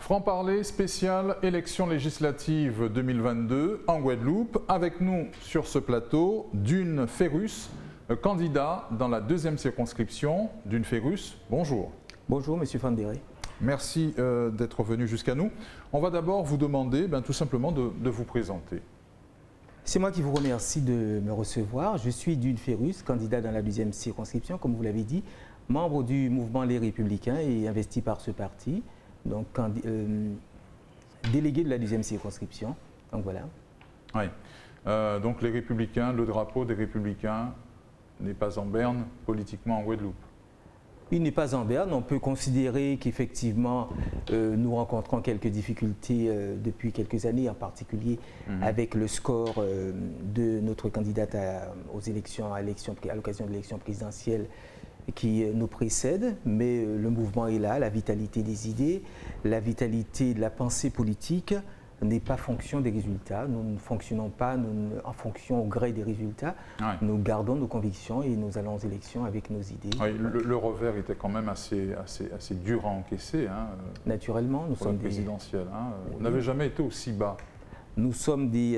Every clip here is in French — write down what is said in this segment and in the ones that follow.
Franc-parler spécial élection législative 2022 en Guadeloupe. Avec nous sur ce plateau, Dune Ferrus, candidat dans la deuxième circonscription. Dune Ferrus, bonjour. Bonjour, monsieur Fandéré. Merci d'être venu jusqu'à nous. On va d'abord vous demander tout simplement de vous présenter. C'est moi qui vous remercie de me recevoir. Je suis Dune Ferrus, candidat dans la deuxième circonscription, comme vous l'avez dit, membre du mouvement Les Républicains et investi par ce parti, donc délégué de la deuxième circonscription. Donc voilà. Oui. Donc les Républicains, le drapeau des Républicains n'est pas en berne politiquement en Guadeloupe. Il n'est pas en berne. On peut considérer qu'effectivement, nous rencontrons quelques difficultés depuis quelques années, en particulier avec le score de notre candidate à l'occasion de l'élection présidentielle qui nous précède. Mais le mouvement est là, la vitalité des idées, la vitalité de la pensée politique n'est pas fonction des résultats. Nous ne fonctionnons pas en fonction au gré des résultats. Ouais. Nous gardons nos convictions et nous allons aux élections avec nos idées. Oui, le revers était quand même assez dur à encaisser. Hein, naturellement, nous sommes des présidentielles. Hein, oui. On n'avait jamais été aussi bas. Nous sommes des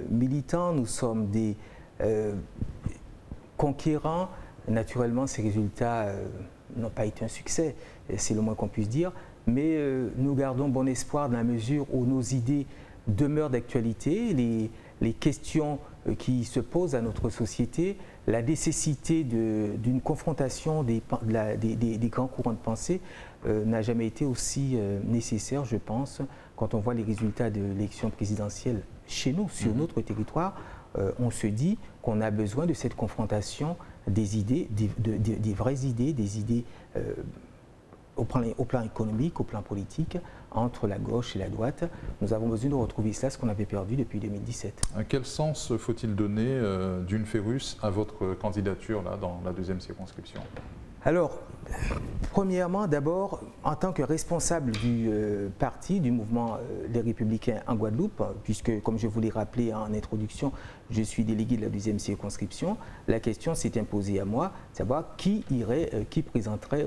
militants, nous sommes des conquérants. Naturellement, ces résultats n'ont pas été un succès, c'est le moins qu'on puisse dire. Mais nous gardons bon espoir dans la mesure où nos idées demeurent d'actualité, les questions qui se posent à notre société, la nécessité d'une confrontation des grands courants de pensée n'a jamais été aussi nécessaire, je pense, quand on voit les résultats de l'élection présidentielle chez nous, sur notre territoire. On se dit qu'on a besoin de cette confrontation des idées, des vraies idées, des idées au plan économique, au plan politique, entre la gauche et la droite. Nous avons besoin de retrouver cela, ce qu'on avait perdu depuis 2017. Quel sens faut-il donner, Dune Ferrus, à votre candidature là, dans la deuxième circonscription? Alors, premièrement, d'abord, en tant que responsable du parti, du mouvement des Républicains en Guadeloupe, puisque, comme je vous l'ai rappelé en introduction, je suis délégué de la deuxième circonscription, la question s'est imposée à moi, savoir qui représenterait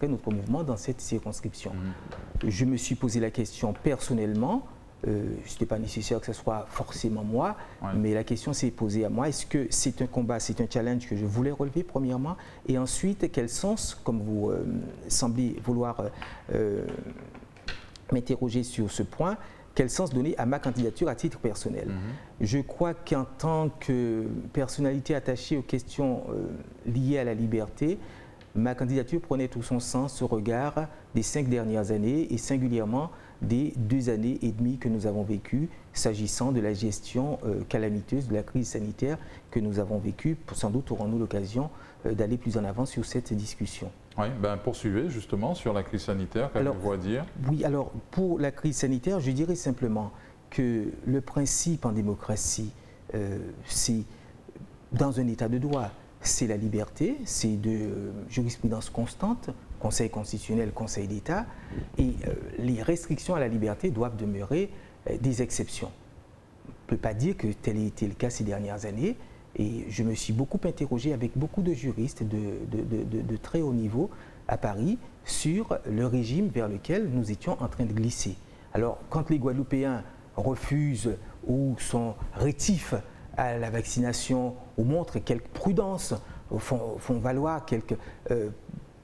notre mouvement dans cette circonscription. Je me suis posé la question personnellement. Ce n'était pas nécessaire que ce soit forcément moi, mais la question s'est posée à moi. Est-ce que c'est un combat, c'est un challenge que je voulais relever premièrement? Et ensuite, quel sens, comme vous semblez vouloir m'interroger sur ce point, quel sens donner à ma candidature à titre personnel? Je crois qu'en tant que personnalité attachée aux questions liées à la liberté, ma candidature prenait tout son sens au regard des 5 dernières années et singulièrement des 2 années et demie que nous avons vécues s'agissant de la gestion calamiteuse de la crise sanitaire que nous avons vécue. Sans doute aurons-nous l'occasion d'aller plus en avant sur cette discussion. Oui, poursuivez justement sur la crise sanitaire, qu'avez-vous à dire? Oui, alors pour la crise sanitaire, je dirais simplement que le principe en démocratie, c'est dans un état de droit, c'est la liberté, c'est de jurisprudence constante, Conseil constitutionnel, Conseil d'État, et les restrictions à la liberté doivent demeurer des exceptions. On ne peut pas dire que tel a été le cas ces dernières années, et je me suis beaucoup interrogé avec beaucoup de juristes de très haut niveau à Paris sur le régime vers lequel nous étions en train de glisser. Alors, quand les Guadeloupéens refusent ou sont rétifs à la vaccination ou montrent quelque prudence, font valoir quelques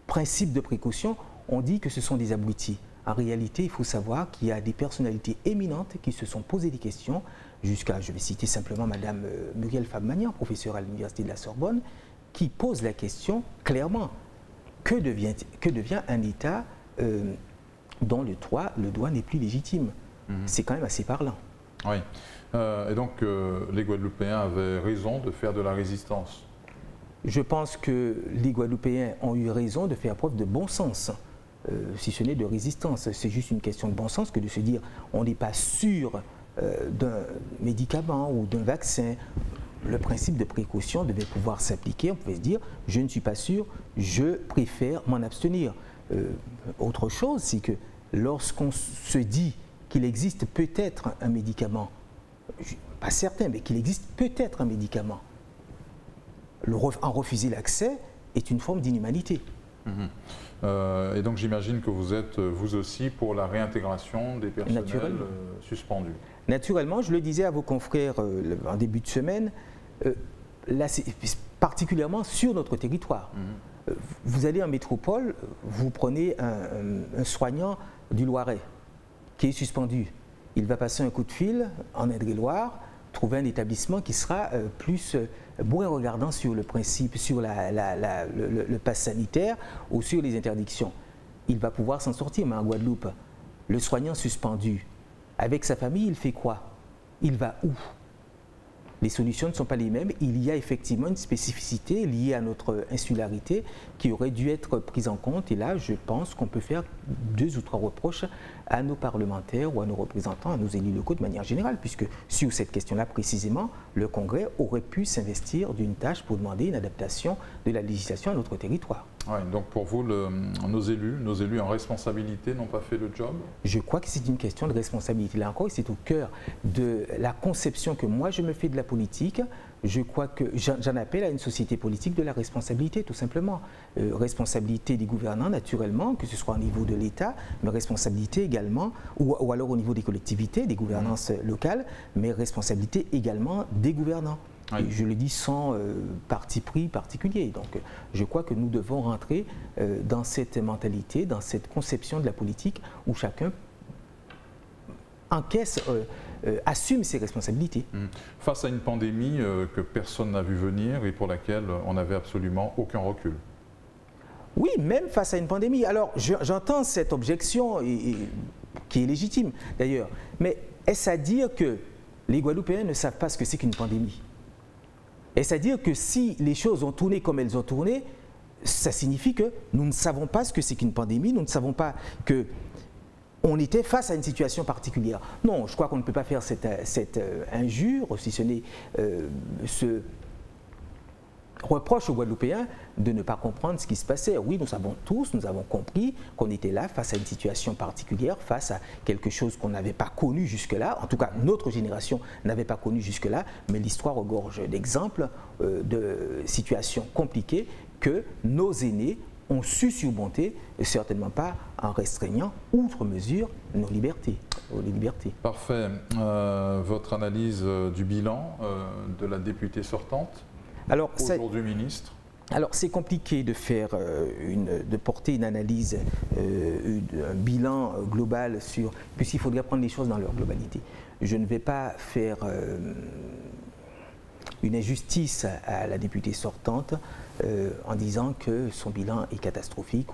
principes de précaution, on dit que ce sont des abrutis. En réalité, il faut savoir qu'il y a des personnalités éminentes qui se sont posées des questions, jusqu'à, je vais citer simplement Madame Muriel Fabmanian, professeure à l'Université de la Sorbonne, qui pose la question clairement, que devient un État dont le droit n'est plus légitime? C'est quand même assez parlant. Oui. Et donc, les Guadeloupéens avaient raison de faire de la résistance? Je pense que les Guadeloupéens ont eu raison de faire preuve de bon sens, si ce n'est de résistance. C'est juste une question de bon sens que de se dire on n'est pas sûr d'un médicament ou d'un vaccin. Le principe de précaution devait pouvoir s'appliquer. On pouvait se dire je ne suis pas sûr, je préfère m'en abstenir. Autre chose, c'est que lorsqu'on se dit qu'il existe peut-être un médicament, pas certain, mais qu'il existe peut-être un médicament, en refuser l'accès est une forme d'inhumanité. Et donc j'imagine que vous êtes vous aussi pour la réintégration des personnels suspendus. Naturellement, je le disais à vos confrères en début de semaine, là, particulièrement sur notre territoire. Vous allez en métropole, vous prenez un soignant du Loiret qui est suspendu. Il va passer un coup de fil en Indre-et-Loire, trouver un établissement qui sera plus moins regardant sur le principe, sur le pass sanitaire ou sur les interdictions. Il va pouvoir s'en sortir, mais en Guadeloupe, le soignant suspendu, avec sa famille, il fait quoi? Il va où? Les solutions ne sont pas les mêmes. Il y a effectivement une spécificité liée à notre insularité qui aurait dû être prise en compte. Et là, je pense qu'on peut faire 2 ou 3 reproches à nos parlementaires ou à nos représentants, à nos élus locaux de manière générale, puisque sur cette question-là précisément, le Congrès aurait pu s'investir d'une tâche pour demander une adaptation de la législation à notre territoire. Ouais, donc pour vous, nos élus en responsabilité n'ont pas fait le job? Je crois que c'est une question de responsabilité. Là encore, c'est au cœur de la conception que moi je me fais de la politique. Je crois que j'en appelle à une société politique de la responsabilité, tout simplement. Responsabilité des gouvernants, naturellement, que ce soit au niveau de l'État, mais responsabilité également, ou alors au niveau des collectivités, des gouvernances locales, mais responsabilité également des gouvernants. Oui. Et je le dis sans parti pris particulier. Donc je crois que nous devons rentrer dans cette mentalité, dans cette conception de la politique où chacun encaisse, assume ses responsabilités. Face à une pandémie que personne n'a vu venir et pour laquelle on n'avait absolument aucun recul. Oui, même face à une pandémie. Alors j'entends cette objection qui est légitime d'ailleurs, mais est-ce à dire que les Guadeloupéens ne savent pas ce que c'est qu'une pandémie? Est-ce à dire que si les choses ont tourné comme elles ont tourné, ça signifie que nous ne savons pas ce que c'est qu'une pandémie, nous ne savons pas qu'on était face à une situation particulière. Non, je crois qu'on ne peut pas faire cette injure, si ce n'est ce reproche aux Guadeloupéens de ne pas comprendre ce qui se passait. Oui, nous avons compris qu'on était là face à une situation particulière, face à quelque chose qu'on n'avait pas connu jusque-là, en tout cas notre génération n'avait pas connu jusque-là, mais l'histoire regorge d'exemples de situations compliquées que nos aînés ont su surmonter, et certainement pas en restreignant outre mesure nos libertés. Parfait. Votre analyse du bilan de la députée sortante, aujourd'hui ministre? Alors c'est compliqué de faire de porter une analyse, un bilan global puisqu'il faudrait prendre les choses dans leur globalité. Je ne vais pas faire une injustice à la députée sortante en disant que son bilan est catastrophique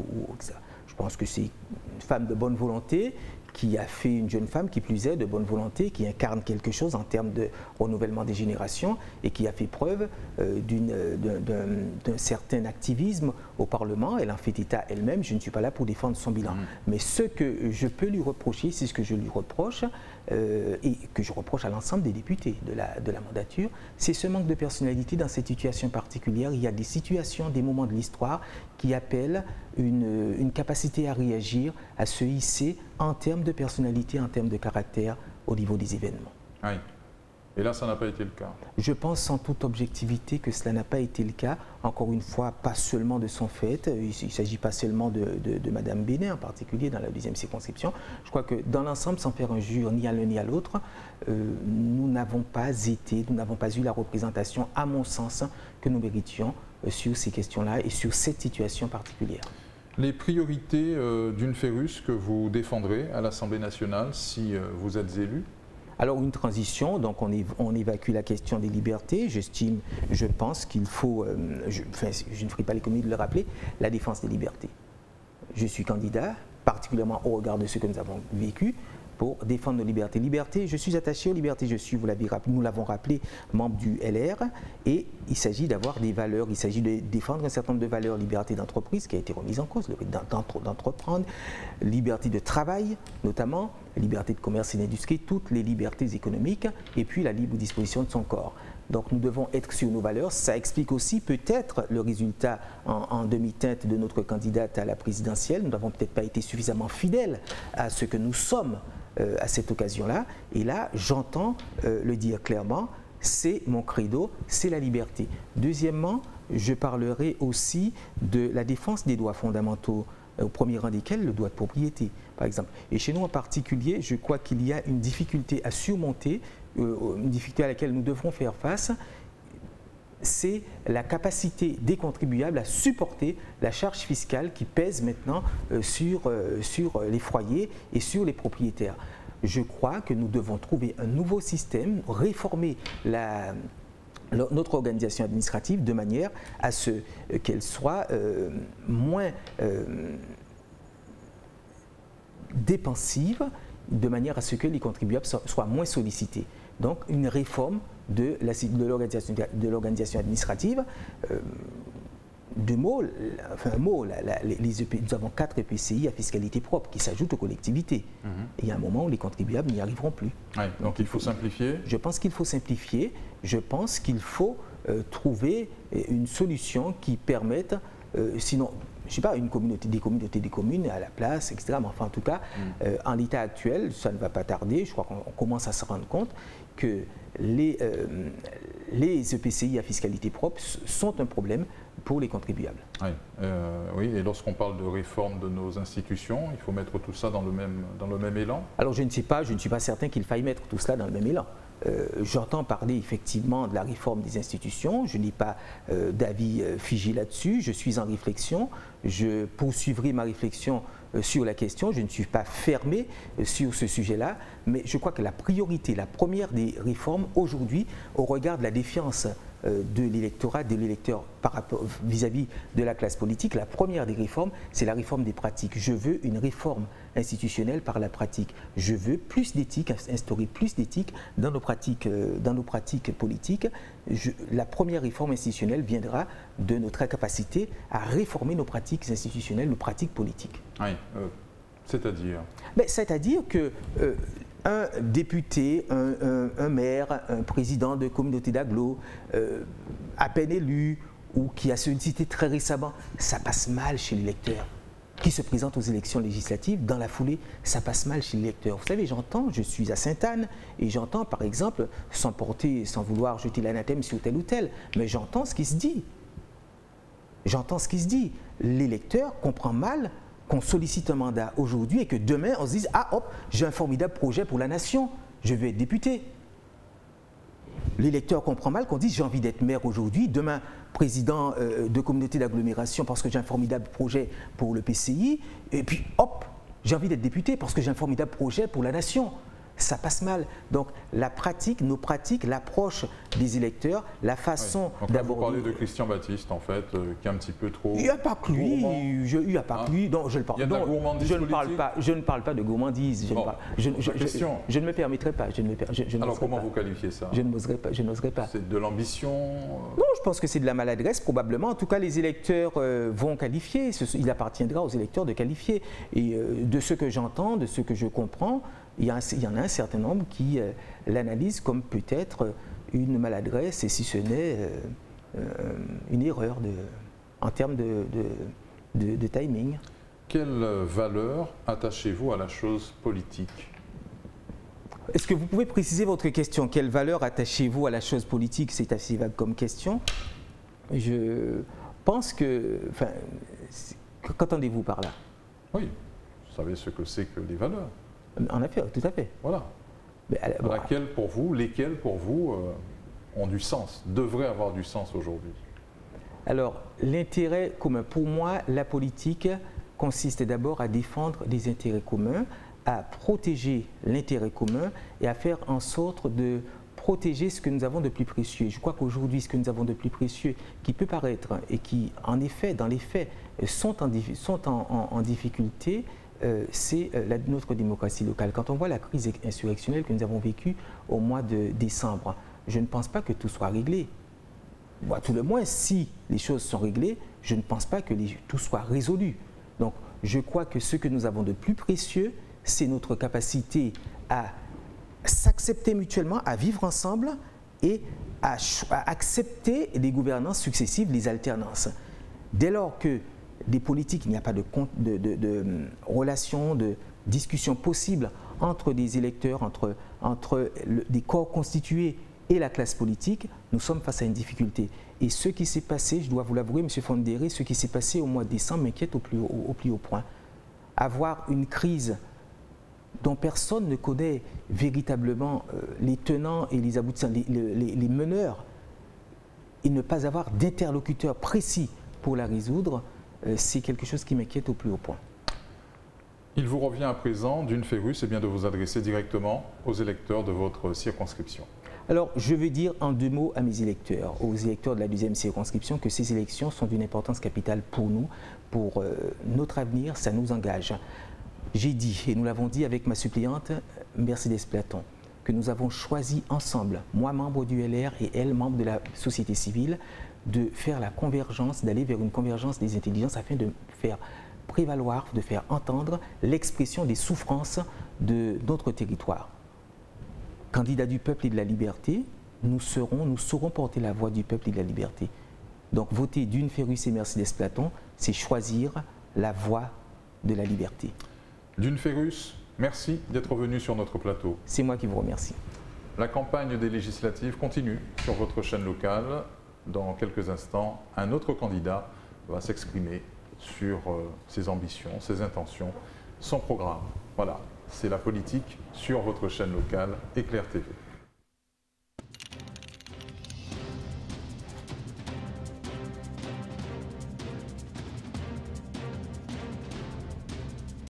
je pense que c'est une femme de bonne volonté qui a fait une jeune femme qui plus est de bonne volonté, qui incarne quelque chose en termes de renouvellement des générations et qui a fait preuve d'un certain activisme au Parlement. Elle en fait état elle-même, je ne suis pas là pour défendre son bilan. Mais ce que je peux lui reprocher, c'est ce que je lui reproche et que je reproche à l'ensemble des députés de la mandature, c'est ce manque de personnalité dans cette situation particulière. Il y a des situations, des moments de l'histoire qui appellent une capacité à réagir, à se hisser en termes de personnalité, en termes de caractère au niveau des événements. Oui. Et là, ça n'a pas été le cas. Je pense en toute objectivité que cela n'a pas été le cas. Encore une fois, pas seulement de son fait. Il ne s'agit pas seulement de Mme Bénet, en particulier dans la 2e circonscription. Je crois que dans l'ensemble, sans faire injure ni à l'un ni à l'autre, nous n'avons pas eu la représentation, à mon sens, que nous méritions sur ces questions-là et sur cette situation particulière. Les priorités d'une FERUS que vous défendrez à l'Assemblée nationale si vous êtes élu? Alors une transition, donc on évacue la question des libertés. Je pense qu'il faut, je ne ferai pas l'économie de le rappeler, la défense des libertés. Je suis candidat, particulièrement au regard de ce que nous avons vécu, pour défendre nos libertés. Liberté, je suis attaché aux libertés, nous l'avons rappelé, membre du LR, et il s'agit d'avoir des valeurs, il s'agit de défendre un certain nombre de valeurs, liberté d'entreprise qui a été remise en cause, d'entreprendre, liberté de travail notamment, liberté de commerce et d'industrie, toutes les libertés économiques, et puis la libre disposition de son corps. Donc nous devons être sur nos valeurs. Ça explique aussi peut-être le résultat en demi-teinte de notre candidate à la présidentielle. Nous n'avons peut-être pas été suffisamment fidèles à ce que nous sommes à cette occasion-là. Et là, j'entends le dire clairement, c'est mon credo, c'est la liberté. Deuxièmement, je parlerai aussi de la défense des droits fondamentaux, au premier rang desquels le droit de propriété, par exemple. Et chez nous en particulier, je crois qu'il y a une difficulté à surmonter, une difficulté à laquelle nous devrons faire face, c'est la capacité des contribuables à supporter la charge fiscale qui pèse maintenant sur les foyers et sur les propriétaires. Je crois que nous devons trouver un nouveau système, réformer notre organisation administrative de manière à ce qu'elle soit moins dépensive, de manière à ce que les contribuables soient moins sollicités. Donc une réforme de l'organisation administrative. Nous avons 4 EPCI à fiscalité propre qui s'ajoutent aux collectivités. Et il y a un moment où les contribuables n'y arriveront plus. Ouais, donc il faut simplifier. Je pense qu'il faut simplifier. Je pense qu'il faut trouver une solution qui permette, sinon, je ne sais pas, des communautés des communes à la place, etc. Mais enfin, en tout cas, en l'état actuel, ça ne va pas tarder. Je crois qu'on commence à se rendre compte que les EPCI à fiscalité propre sont un problème pour les contribuables. Oui, oui, et lorsqu'on parle de réforme de nos institutions, il faut mettre tout ça dans le même élan? Alors je ne suis pas certain qu'il faille mettre tout cela dans le même élan. J'entends parler effectivement de la réforme des institutions, je n'ai pas d'avis figé là-dessus, je suis en réflexion, je poursuivrai ma réflexion sur la question, je ne suis pas fermé sur ce sujet-là, mais je crois que la priorité, la première des réformes aujourd'hui, au regard de la défiance de l'électorat, de l'électeur vis-à-vis de la classe politique, la première des réformes, c'est la réforme des pratiques. Je veux une réforme institutionnelle par la pratique. Je veux plus d'éthique, instaurer plus d'éthique dans nos pratiques politiques. La première réforme institutionnelle viendra de notre incapacité à réformer nos pratiques institutionnelles, nos pratiques politiques. Oui, c'est-à-dire? C'est-à-dire que un député, un maire, un président de communauté d'agglo, à peine élu ou qui a sollicité très récemment, ça passe mal chez l'électeur. Qui se présente aux élections législatives, dans la foulée, ça passe mal chez l'électeur. Vous savez, je suis à Sainte-Anne, et j'entends par exemple, sans vouloir jeter l'anathème sur tel ou tel, mais j'entends ce qui se dit. J'entends ce qui se dit. L'électeur comprend mal qu'on sollicite un mandat aujourd'hui et que demain on se dise « Ah hop, j'ai un formidable projet pour la nation, je vais être député ». L'électeur comprend mal qu'on dise « J'ai envie d'être maire aujourd'hui, demain président de communauté d'agglomération parce que j'ai un formidable projet pour le PCI, et puis hop, j'ai envie d'être député parce que j'ai un formidable projet pour la nation ». Ça passe mal. Donc la pratique, nos pratiques, l'approche des électeurs, la façon d'aborder... Vous parlez de Christian Baptiste, en fait, qui est un petit peu trop... Il n'y a pas que lui, il n'y a pas que lui. Non, je ne parle pas de gourmandise. Je ne me permettrai pas. Alors comment vous qualifiez ça? Je n'oserais pas. C'est de l'ambition? Non, je pense que c'est de la maladresse, probablement. En tout cas, les électeurs vont qualifier. Il appartiendra aux électeurs de qualifier. Et de ce que j'entends, de ce que je comprends, il y en a un certain nombre qui l'analysent comme peut-être une maladresse et si ce n'est une erreur en termes de timing. Quelle valeur attachez-vous à la chose politique? Est-ce que vous pouvez préciser votre question? Quelle valeur attachez-vous à la chose politique? C'est assez vague comme question. Je pense que... Qu'entendez-vous par là? Oui, vous savez ce que c'est que les valeurs. En effet, tout à fait. Voilà. Lesquelles pour vous ont du sens, devraient avoir du sens aujourd'hui? Alors, l'intérêt commun. Pour moi, la politique consiste d'abord à défendre des intérêts communs, à protéger l'intérêt commun et à faire en sorte de protéger ce que nous avons de plus précieux. Je crois qu'aujourd'hui, ce que nous avons de plus précieux, qui peut paraître et qui, en effet, dans les faits, sont en difficulté, c'est notre démocratie locale. Quand on voit la crise insurrectionnelle que nous avons vécue au mois de décembre, je ne pense pas que tout soit réglé. Bon, tout le moins, si les choses sont réglées, je ne pense pas que tout soit résolu. Donc, je crois que ce que nous avons de plus précieux, c'est notre capacité à s'accepter mutuellement, à vivre ensemble et à accepter les gouvernances successives, les alternances. Dès lors que des politiques, il n'y a pas de relation, de discussion possible entre des électeurs, entre des corps constitués et la classe politique, nous sommes face à une difficulté. Et ce qui s'est passé, je dois vous l'avouer, M. Fondéré, ce qui s'est passé au mois de décembre m'inquiète au plus haut point. Avoir une crise dont personne ne connaît véritablement les tenants et les aboutissants, les meneurs, et ne pas avoir d'interlocuteur précis pour la résoudre, c'est quelque chose qui m'inquiète au plus haut point. Il vous revient à présent, d'une Ferrus, de vous adresser directement aux électeurs de votre circonscription. Alors, je veux dire en 2 mots à mes électeurs, aux électeurs de la 2e circonscription, que ces élections sont d'une importance capitale pour nous, pour notre avenir, ça nous engage. J'ai dit, et nous l'avons dit avec ma suppléante Mercedes Platon, que nous avons choisi ensemble, moi membre du LR et elle membre de la société civile, de faire la convergence, d'aller vers une convergence des intelligences afin de faire prévaloir, de faire entendre l'expression des souffrances de notre territoire. Candidats du peuple et de la liberté, nous saurons porter la voix du peuple et de la liberté. Donc voter d'une Ferrus et Mercedes Platon, c'est choisir la voie de la liberté. D'une Ferrus, merci d'être venu sur notre plateau. C'est moi qui vous remercie. La campagne des législatives continue sur votre chaîne locale. Dans quelques instants, un autre candidat va s'exprimer sur ses ambitions, ses intentions, son programme. Voilà, c'est la politique sur votre chaîne locale Éclair TV.